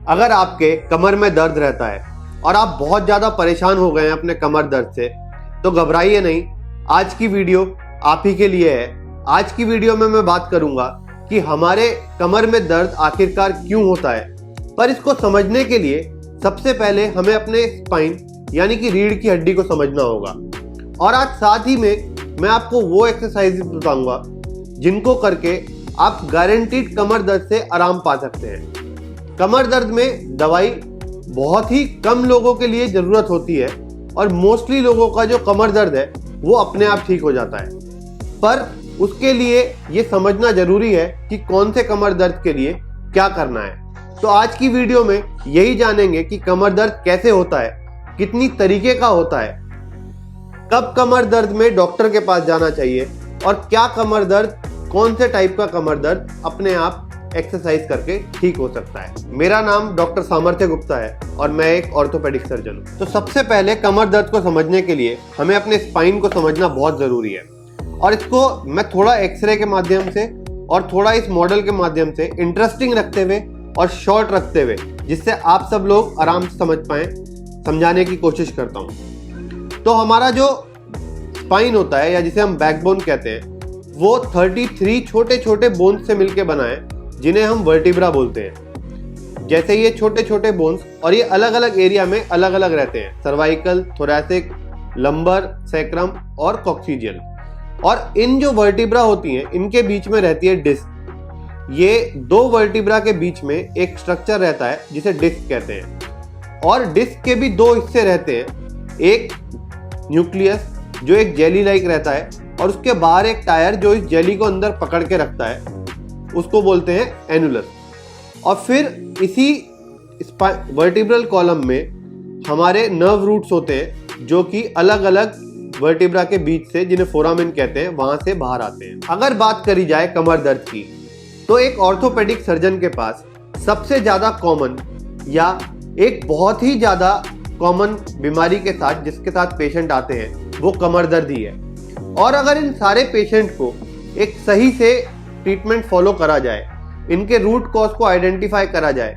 अगर आपके कमर में दर्द रहता है और आप बहुत ज़्यादा परेशान हो गए हैं अपने कमर दर्द से, तो घबराइए नहीं। आज की वीडियो आप ही के लिए है। आज की वीडियो में मैं बात करूंगा कि हमारे कमर में दर्द आखिरकार क्यों होता है। पर इसको समझने के लिए सबसे पहले हमें अपने स्पाइन यानी कि रीढ़ की हड्डी को समझना होगा। और आज साथ ही में मैं आपको वो एक्सरसाइज बताऊंगा जिनको करके आप गारंटीड कमर दर्द से आराम पा सकते हैं। कमर दर्द में दवाई बहुत ही कम लोगों के लिए ज़रूरत होती है और मोस्टली लोगों का जो कमर दर्द है वो अपने आप ठीक हो जाता है। पर उसके लिए ये समझना ज़रूरी है कि कौन से कमर दर्द के लिए क्या करना है। तो आज की वीडियो में यही जानेंगे कि कमर दर्द कैसे होता है, कितनी तरीके का होता है, कब कमर दर्द में डॉक्टर के पास जाना चाहिए और क्या कमर दर्द, कौन से टाइप का कमर दर्द अपने आप एक्सरसाइज करके ठीक हो सकता है। मेरा नाम डॉक्टर सामर्थ्य गुप्ता है और मैं एक ऑर्थोपेडिक सर्जन हूँ। तो सबसे पहले कमर दर्द को समझने के लिए हमें अपने स्पाइन को समझना बहुत ज़रूरी है और इसको मैं थोड़ा एक्सरे के माध्यम से और थोड़ा इस मॉडल के माध्यम से इंटरेस्टिंग रखते हुए और शॉर्ट रखते हुए, जिससे आप सब लोग आराम से समझ पाएँ, समझाने की कोशिश करता हूँ। तो हमारा जो स्पाइन होता है या जिसे हम बैकबोन कहते हैं, वो 33 छोटे छोटे बोन्स से मिलकर बना है जिन्हें हम वर्टिब्रा बोलते हैं। जैसे ये छोटे छोटे बोन्स और ये अलग अलग एरिया में अलग अलग रहते हैं, सर्वाइकल, थोरैसिक, लंबर, सैक्रम और कॉक्सिजियल। और इन जो वर्टिब्रा होती हैं इनके बीच में रहती है डिस्क। ये दो वर्टिब्रा के बीच में एक स्ट्रक्चर रहता है जिसे डिस्क कहते हैं और डिस्क के भी दो हिस्से रहते हैं। एक न्यूक्लियस जो एक जेली लाइक रहता है और उसके बाहर एक टायर जो इस जेली को अंदर पकड़ के रखता है, उसको बोलते हैं एनुलस। और फिर इसी वर्टिब्रल कॉलम में हमारे नर्व रूट्स होते हैं जो कि अलग अलग वर्टिब्रा के बीच से, जिन्हें फोरामेन कहते हैं, वहां से बाहर आते हैं। अगर बात करी जाए कमर दर्द की, तो एक ऑर्थोपेडिक सर्जन के पास सबसे ज्यादा कॉमन या एक बहुत ही ज्यादा कॉमन बीमारी के साथ जिसके साथ पेशेंट आते हैं वो कमर दर्द ही है। और अगर इन सारे पेशेंट को एक सही से ट्रीटमेंट फॉलो करा जाए, इनके रूट कॉज को आइडेंटिफाई करा जाए,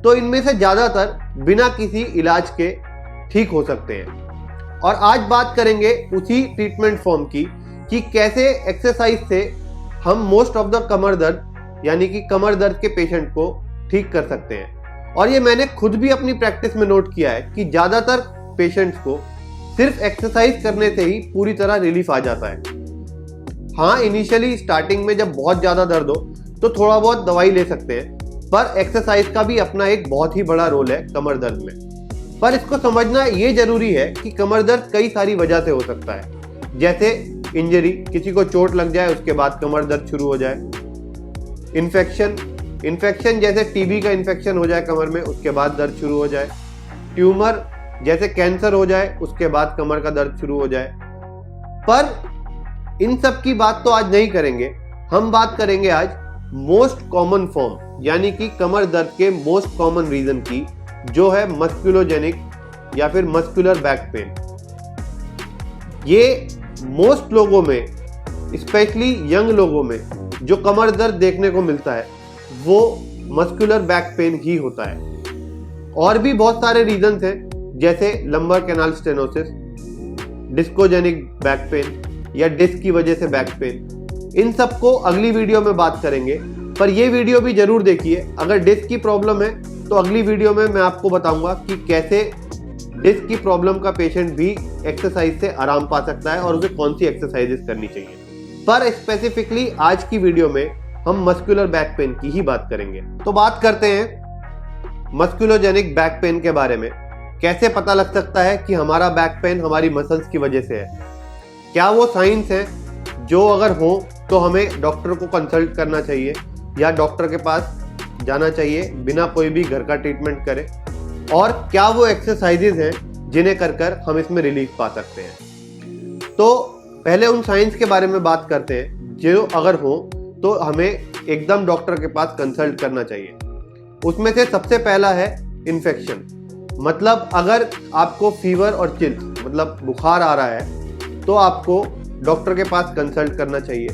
तो इनमें से ज़्यादातर बिना किसी इलाज के ठीक हो सकते हैं। और आज बात करेंगे उसी ट्रीटमेंट फॉर्म की कि कैसे एक्सरसाइज से हम मोस्ट ऑफ द कमर दर्द यानी कि कमर दर्द के पेशेंट को ठीक कर सकते हैं। और ये मैंने खुद भी अपनी प्रैक्टिस में नोट किया है कि ज़्यादातर पेशेंट्स को सिर्फ एक्सरसाइज करने से ही पूरी तरह रिलीफ आ जाता है। हाँ, इनिशियली स्टार्टिंग में जब बहुत ज़्यादा दर्द हो तो थोड़ा बहुत दवाई ले सकते हैं, पर एक्सरसाइज का भी अपना एक बहुत ही बड़ा रोल है कमर दर्द में। पर इसको समझना ये जरूरी है कि कमर दर्द कई सारी वजह से हो सकता है। जैसे इंजरी, किसी को चोट लग जाए उसके बाद कमर दर्द शुरू हो जाए। इन्फेक्शन जैसे टीबी का इन्फेक्शन हो जाए कमर में, उसके बाद दर्द शुरू हो जाए। ट्यूमर जैसे कैंसर हो जाए, उसके बाद कमर का दर्द शुरू हो जाए। पर इन सब की बात तो आज नहीं करेंगे। हम बात करेंगे आज मोस्ट कॉमन फॉर्म यानी कि कमर दर्द के मोस्ट कॉमन रीजन की, जो है मस्कुलोजेनिक या फिर मस्कुलर बैक पेन। ये मोस्ट लोगों में, स्पेशली यंग लोगों में जो कमर दर्द देखने को मिलता है वो मस्कुलर बैक पेन ही होता है। और भी बहुत सारे रीजन हैं जैसे lumbar canal stenosis, discogenic back pain या डिस्क की वजह से बैक पेन। इन सब को अगली वीडियो में बात करेंगे, पर ये वीडियो भी जरूर देखिए। अगर डिस्क की प्रॉब्लम है तो अगली वीडियो में मैं आपको बताऊंगा कि कैसे डिस्क की प्रॉब्लम का पेशेंट भी एक्सरसाइज से आराम पा सकता है और उसे कौन सी एक्सरसाइजेस करनी चाहिए। पर स्पेसिफिकली आज की वीडियो में हम मस्कुलर बैक पेन की ही बात करेंगे। तो बात करते हैं मस्कुलोजेनिक बैक पेन के बारे में। कैसे पता लग सकता है कि हमारा बैक पेन हमारी मसल्स की वजह से है? क्या वो साइंस हैं जो अगर हो तो हमें डॉक्टर को कंसल्ट करना चाहिए या डॉक्टर के पास जाना चाहिए बिना कोई भी घर का ट्रीटमेंट करे? और क्या वो एक्सरसाइजेज हैं जिन्हें कर हम इसमें रिलीफ पा सकते हैं? तो पहले उन साइंस के बारे में बात करते हैं जो अगर हो तो हमें एकदम डॉक्टर के पास कंसल्ट करना चाहिए। उसमें से सबसे पहला है इन्फेक्शन। मतलब अगर आपको फीवर और चिल्स, मतलब बुखार आ रहा है, तो आपको डॉक्टर के पास कंसल्ट करना चाहिए।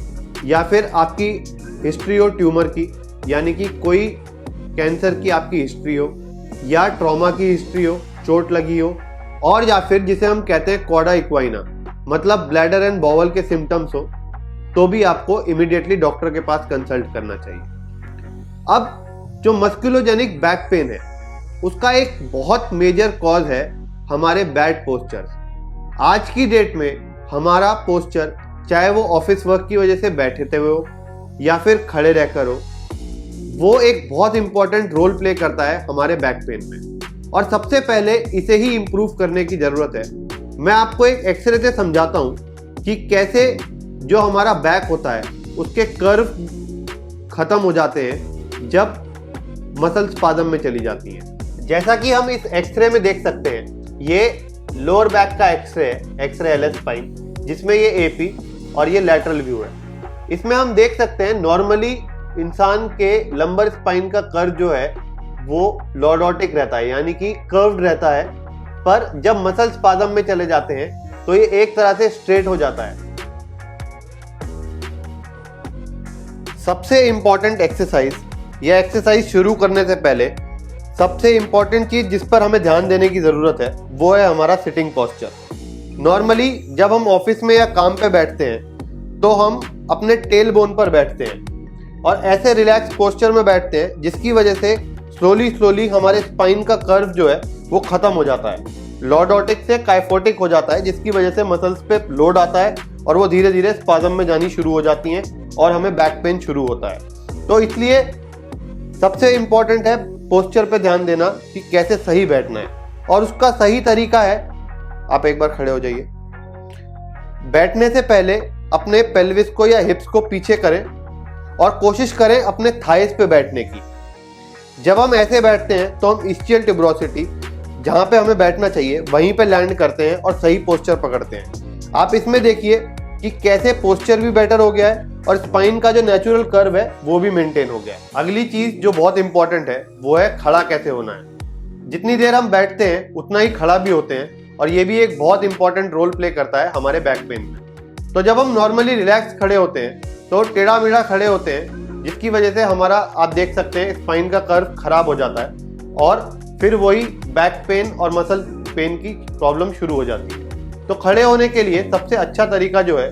या फिर आपकी हिस्ट्री हो ट्यूमर की, यानी कि कोई कैंसर की आपकी हिस्ट्री हो, या ट्रॉमा की हिस्ट्री हो, चोट लगी हो, और या फिर जिसे हम कहते हैं कॉर्डा इक्वाइना, मतलब ब्लैडर एंड बॉवल के सिम्टम्स हो, तो भी आपको इमीडिएटली डॉक्टर के पास कंसल्ट करना चाहिए। अब जो मस्कुलोजेनिक बैक पेन है, उसका एक बहुत मेजर कॉज है हमारे बैड पोस्चर्स। आज की डेट में हमारा पोस्चर, चाहे वो ऑफिस वर्क की वजह से बैठे हुए हो या फिर खड़े रहकर हो, वो एक बहुत इंपॉर्टेंट रोल प्ले करता है हमारे बैक पेन में, और सबसे पहले इसे ही इम्प्रूव करने की जरूरत है। मैं आपको एक एक्सरे से समझाता हूँ कि कैसे जो हमारा बैक होता है उसके कर्व खत्म हो जाते हैं जब मसल स्पाज़म में चली जाती हैं। जैसा कि हम इस एक्सरे में देख सकते हैं, ये लोअर बैक का एक्सरे है, एक्सरे एलएस स्पाइन, जिसमें ये एपी और ये लैटरल व्यू है। इसमें हम देख सकते हैं नॉर्मली इंसान के लंबर स्पाइन का कर्व जो है वो लॉर्डोटिक रहता है, यानी कि कर्व्ड रहता है, पर जब मसल स्पाज़म में चले जाते हैं तो ये एक तरह से स्ट्रेट हो जाता है। सबसे इंपॉर्टेंट एक्सरसाइज, यह एक्सरसाइज शुरू करने से पहले सबसे इंपॉर्टेंट चीज जिस पर हमें ध्यान देने की जरूरत है वो है हमारा सिटिंग पोस्चर। नॉर्मली जब हम ऑफिस में या काम पे बैठते हैं तो हम अपने टेल बोन पर बैठते हैं और ऐसे रिलैक्स पोस्चर में बैठते हैं जिसकी वजह से स्लोली हमारे स्पाइन का कर्व जो है वो खत्म हो जाता है, लॉर्डोटिक से काइफोटिक हो जाता है, जिसकी वजह से मसल्स पे लोड आता है और वो धीरे धीरे स्पाज़म में जानी शुरू हो जाती हैं और हमें बैक पेन शुरू होता है। तो इसलिए सबसे इंपॉर्टेंट है पोस्चर पे ध्यान देना कि कैसे सही बैठना है, और उसका सही तरीका है, आप एक बार खड़े हो जाइए। बैठने से पहले अपने पेल्विस को या हिप्स को पीछे करें और कोशिश करें अपने थाइस पे बैठने की। जब हम ऐसे बैठते हैं तो हम इस्चियल ट्यूबरोसिटी, जहां पे हमें बैठना चाहिए वहीं पे लैंड करते हैं और सही पोस्चर पकड़ते हैं। आप इसमें देखिए कि कैसे पोस्चर भी बेटर हो गया है और स्पाइन का जो नेचुरल कर्व है वो भी मेंटेन हो गया है। अगली चीज जो बहुत इंपॉर्टेंट है वो है खड़ा कैसे होना है। जितनी देर हम बैठते हैं उतना ही खड़ा भी होते हैं, और ये भी एक बहुत इंपॉर्टेंट रोल प्ले करता है हमारे बैक पेन में। तो जब हम नॉर्मली रिलैक्स खड़े होते हैं तो टेढ़ा मेढ़ा खड़े होते हैं, जिसकी वजह से हमारा, आप देख सकते हैं, स्पाइन का कर्व खराब हो जाता है और फिर वही बैक पेन और मसल पेन की प्रॉब्लम शुरू हो जाती है। तो खड़े होने के लिए सबसे अच्छा तरीका जो है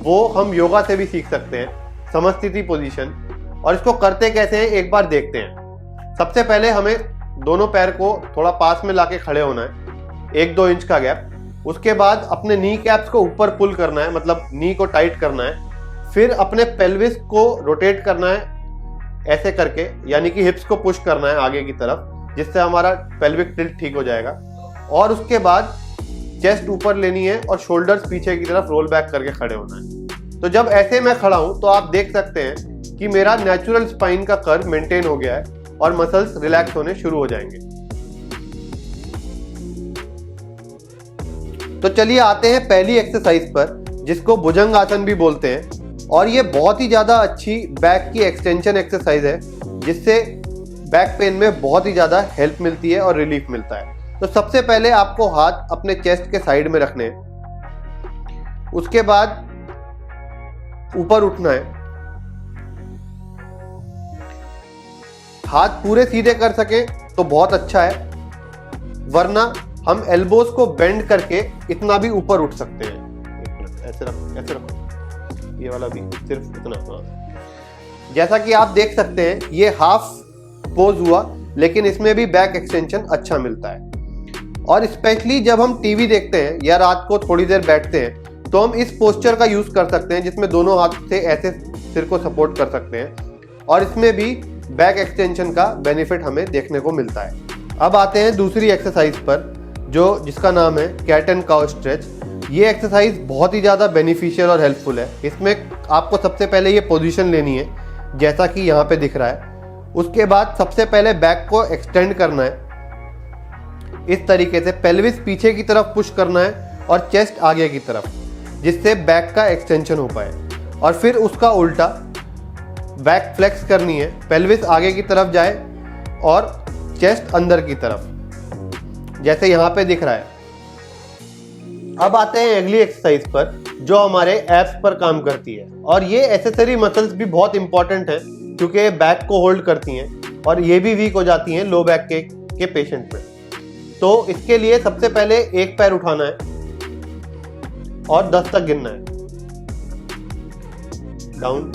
वो हम योगा से भी सीख सकते हैं, समस्थिति पोजीशन। और इसको करते कैसे हैं एक बार देखते हैं। सबसे पहले हमें दोनों पैर को थोड़ा पास में लाके खड़े होना है, 1-2 इंच का गैप। उसके बाद अपने नी कैप्स को ऊपर पुल करना है, मतलब नी को टाइट करना है। फिर अपने पेल्विस को रोटेट करना है ऐसे करके, यानी कि हिप्स को पुश करना है आगे की तरफ, जिससे हमारा पेल्विक टिल्ट ठीक हो जाएगा। और उसके बाद चेस्ट ऊपर लेनी है और शोल्डर्स पीछे की तरफ रोल बैक करके खड़े होना है। तो जब ऐसे मैं खड़ा हूं तो आप देख सकते हैं कि मेरा नेचुरल स्पाइन का कर्व मेंटेन हो गया है और मसल्स रिलैक्स होने शुरू हो जाएंगे। तो चलिए आते हैं पहली एक्सरसाइज पर, जिसको भुजंग आसन भी बोलते हैं, और ये बहुत ही ज़्यादा अच्छी बैक की एक्सटेंशन एक्सरसाइज है, जिससे बैक पेन में बहुत ही ज़्यादा हेल्प मिलती है और रिलीफ मिलता है। तो सबसे पहले आपको हाथ अपने चेस्ट के साइड में रखने हैं, उसके बाद ऊपर उठना है। हाथ पूरे सीधे कर सके तो बहुत अच्छा है, वरना हम एल्बोज को बेंड करके इतना भी ऊपर उठ सकते हैं। ऐसे रखो, ये वाला भी सिर्फ इतना। जैसा कि आप देख सकते हैं ये हाफ पोज हुआ, लेकिन इसमें भी बैक एक्सटेंशन अच्छा मिलता है। और स्पेशली जब हम टीवी देखते हैं या रात को थोड़ी देर बैठते हैं तो हम इस पोस्चर का यूज कर सकते हैं, जिसमें दोनों हाथ से ऐसे सिर को सपोर्ट कर सकते हैं, और इसमें भी बैक एक्सटेंशन का बेनिफिट हमें देखने को मिलता है। अब आते हैं दूसरी एक्सरसाइज पर, जिसका नाम है कैट एंड काउ स्ट्रेच। ये एक्सरसाइज बहुत ही ज़्यादा बेनिफिशियल और हेल्पफुल है। इसमें आपको सबसे पहले ये पोजीशन लेनी है जैसा कि यहाँ पे दिख रहा है। उसके बाद सबसे पहले बैक को एक्सटेंड करना है इस तरीके से, पेल्विस पीछे की तरफ पुश करना है और चेस्ट आगे की तरफ, जिससे बैक का एक्सटेंशन हो पाए। और फिर उसका उल्टा बैक फ्लेक्स करनी है, पेल्विस आगे की तरफ जाए और चेस्ट अंदर की तरफ, जैसे यहाँ पे दिख रहा है। अब आते हैं अगली एक्सरसाइज पर, जो हमारे एब्स पर काम करती है। और ये एसेसरी मसल्स भी बहुत इंपॉर्टेंट है, क्योंकि ये बैक को होल्ड करती हैं और ये भी वीक हो जाती हैं लो बैक के के पेशेंट में। तो इसके लिए सबसे पहले एक पैर उठाना है और 10 तक गिनना है, डाउन।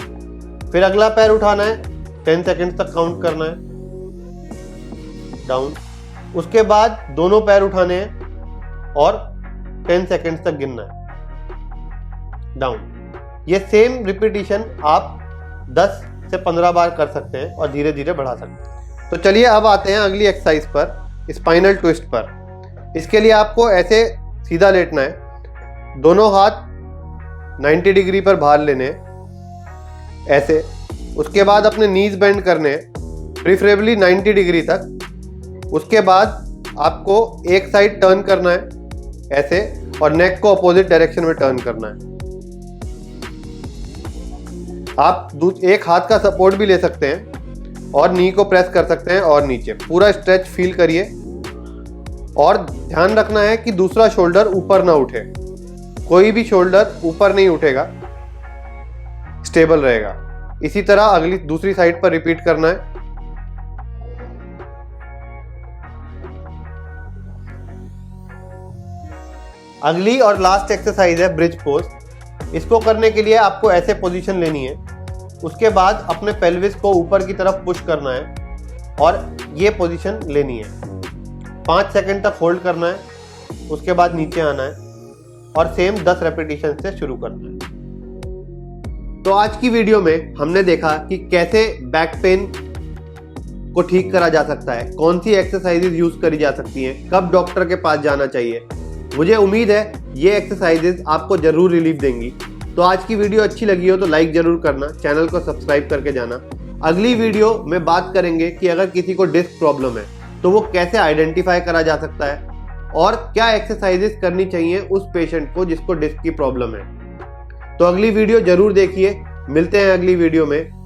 फिर अगला पैर उठाना है, 10 सेकंड तक काउंट करना है, डाउन। उसके बाद दोनों पैर उठाने हैं और 10 सेकंड तक गिनना है, डाउन। ये सेम रिपीटिशन आप 10 से 15 बार कर सकते हैं और धीरे धीरे बढ़ा सकते हैं। तो चलिए अब आते हैं अगली एक्सरसाइज पर, स्पाइनल ट्विस्ट पर। इसके लिए आपको ऐसे सीधा लेटना है, दोनों हाथ 90 डिग्री पर बाहर लेने हैं, ऐसे। उसके बाद अपने नीज बेंड करने हैं, प्रीफरेबली 90 डिग्री तक। उसके बाद आपको एक साइड टर्न करना है ऐसे, और नेक को अपोजिट डायरेक्शन में टर्न करना है। आप एक हाथ का सपोर्ट भी ले सकते हैं और नी को प्रेस कर सकते हैं और नीचे पूरा स्ट्रेच फील करिए। और ध्यान रखना है कि दूसरा शोल्डर ऊपर ना उठे, कोई भी शोल्डर ऊपर नहीं उठेगा, स्टेबल रहेगा। इसी तरह अगली दूसरी साइड पर रिपीट करना है। अगली और लास्ट एक्सरसाइज है ब्रिज पोज। इसको करने के लिए आपको ऐसे पोजीशन लेनी है, उसके बाद अपने पेल्विस को ऊपर की तरफ पुश करना है और ये पोजीशन लेनी है। 5 सेकंड तक होल्ड करना है, उसके बाद नीचे आना है और सेम 10 रेपिटेशन से शुरू करना है। तो आज की वीडियो में हमने देखा कि कैसे बैक पेन को ठीक करा जा सकता है, कौन सी एक्सरसाइजेज यूज करी जा सकती हैं, कब डॉक्टर के पास जाना चाहिए। मुझे उम्मीद है ये एक्सरसाइजेज आपको जरूर रिलीफ देंगी। तो आज की वीडियो अच्छी लगी हो तो लाइक जरूर करना, चैनल को सब्सक्राइब करके जाना। अगली वीडियो में बात करेंगे कि अगर किसी को डिस्क प्रॉब्लम है तो वो कैसे आइडेंटिफाई करा जा सकता है और क्या एक्सरसाइजेज करनी चाहिए उस पेशेंट को जिसको डिस्क की प्रॉब्लम है। तो अगली वीडियो जरूर देखिए, मिलते हैं अगली वीडियो में।